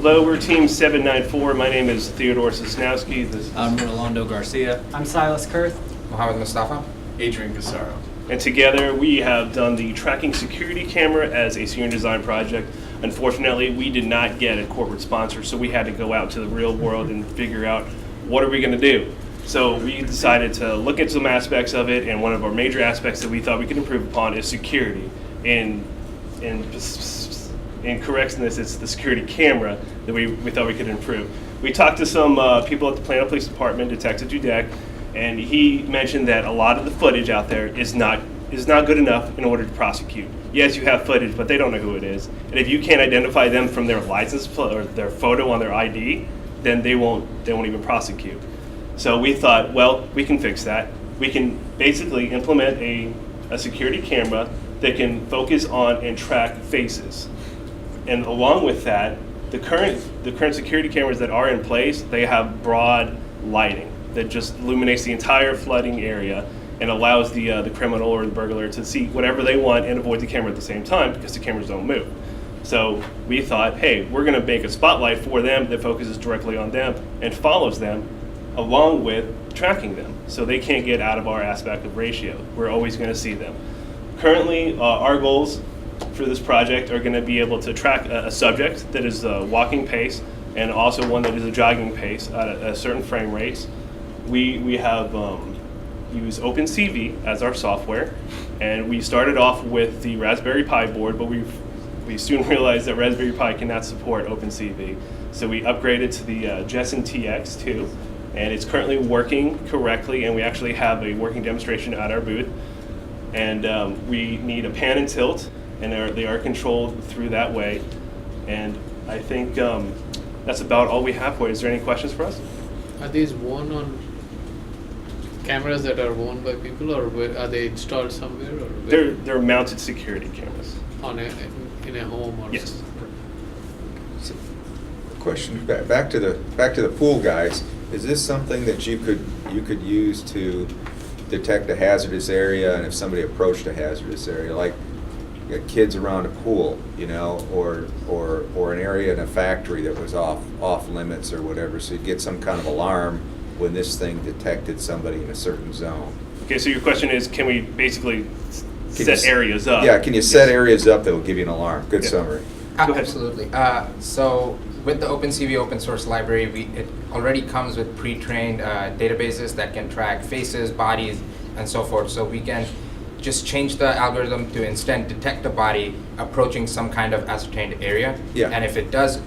Hello, we're Team 794. My name is Theodore Sosnowski. I'm Rolando Garcia. I'm Silas Kurth. Mohammed Mustafa. Adrian Casaro. And together we have done the tracking security camera as a senior design project. Unfortunately, we did not get a corporate sponsor, so we had to go out to the real world and figure out what are we going to do. So we decided to look at some aspects of it, and one of our major aspects that we thought we could improve upon is security. In correctness, it's the security camera that we thought we could improve. We talked to some people at the Plano Police Department, Detective Dudek, and he mentioned that a lot of the footage out there is not good enough in order to prosecute. Yes, you have footage, but they don't know who it is. And if you can't identify them from their license plate or their photo on their ID, then they won't even prosecute. So we thought, well, we can fix that. We can basically implement a security camera that can focus on and track faces. And along with that, the current security cameras that are in place, they have broad lighting that just illuminates the entire flooding area and allows the criminal or the burglar to see whatever they want and avoid the camera at the same time because the cameras don't move. So we thought, hey, we're going to make a spotlight for them that focuses directly on them and follows them along with tracking them so they can't get out of our aspect of ratio. We're always going to see them. Currently, our goals for this project are going to be able to track a subject that is walking pace and also one that is a jogging pace at a certain frame rates. We have used OpenCV as our software, and we started off with the Raspberry Pi board, but we soon realized that Raspberry Pi cannot support OpenCV, so we upgraded to the Jetson TX2, and it's currently working correctly, and we actually have a working demonstration at our booth. And we need a pan and tilt, and they are controlled through that way. And I think that's about all we have for you. Is there any questions for us? Are these worn on cameras that are worn by people, or are they installed somewhere? Or They're mounted security cameras. In a home or Yes. something? So, question back to the pool guys. Is this something that you could use to detect a hazardous area, and if somebody approached a hazardous area, like kids around a pool, or an area in a factory that was off limits or whatever, so you'd get some kind of alarm when this thing detected somebody in a certain zone? Okay, so your question is, can we basically set areas up? Yeah, can you set areas up that will give you an alarm? Good Yeah. summary. Go ahead. Absolutely. So with the OpenCV open source library, it already comes with pre-trained databases that can track faces, bodies, and so forth. So we can just change the algorithm to instead detect the body approaching some kind of ascertained area. Yeah. And if it does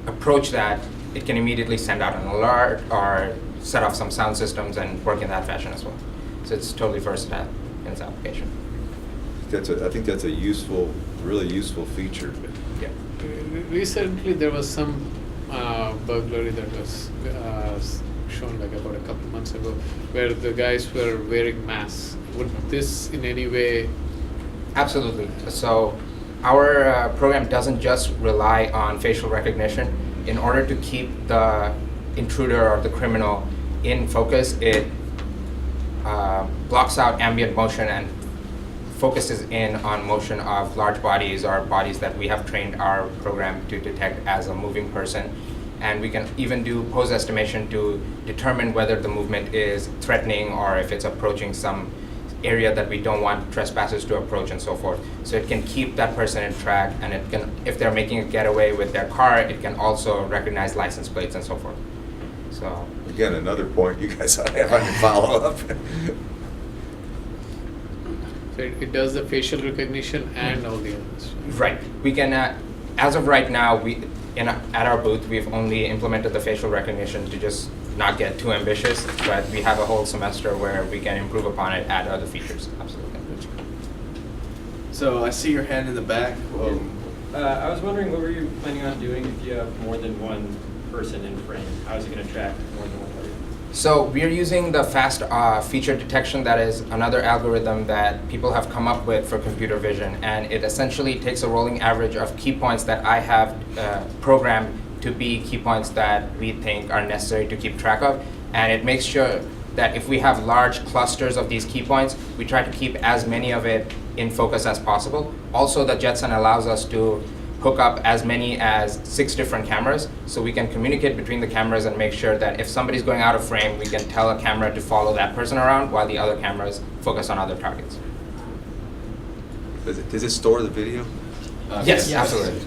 approach that, it can immediately send out an alert or set off some sound systems and work in that fashion as well. So it's totally versatile in its application. I think that's a really useful feature. Yeah. Recently, there was some burglary that was shown like about a couple months ago, where the guys were wearing masks. Would this in any way? Absolutely. So our program doesn't just rely on facial recognition. In order to keep the intruder or the criminal in focus, it blocks out ambient motion and focuses in on motion of large bodies or bodies that we have trained our program to detect as a moving person. And we can even do pose estimation to determine whether the movement is threatening or if it's approaching some area that we don't want trespassers to approach and so forth. So it can keep that person in track, and it can, if they're making a getaway with their car, it can also recognize license plates and so forth. So Again, another point you guys ought to have on your follow-up. So it does the facial recognition and all the others. right, we can, as of right now, at our booth, we've only implemented the facial recognition to just not get too ambitious, but we have a whole semester where we can improve upon it, add other features, absolutely. So I see your hand in the back. I was wondering, what were you planning on doing if you have more than one person in frame? How is it going to track more than one person? So we're using the fast feature detection. That is another algorithm that people have come up with for computer vision, and it essentially takes a rolling average of key points that I have programmed to be key points that we think are necessary to keep track of, and it makes sure that if we have large clusters of these key points, we try to keep as many of it in focus as possible. Also, the Jetson allows us to hook up as many as 6 different cameras, so we can communicate between the cameras and make sure that if somebody's going out of frame, we can tell a camera to follow that person around while the other cameras focus on other targets. Does it store the video? Yes, Yes. absolutely.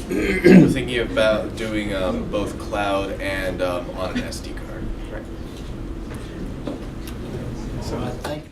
We're thinking about doing both cloud and on an SD card. Right. So thank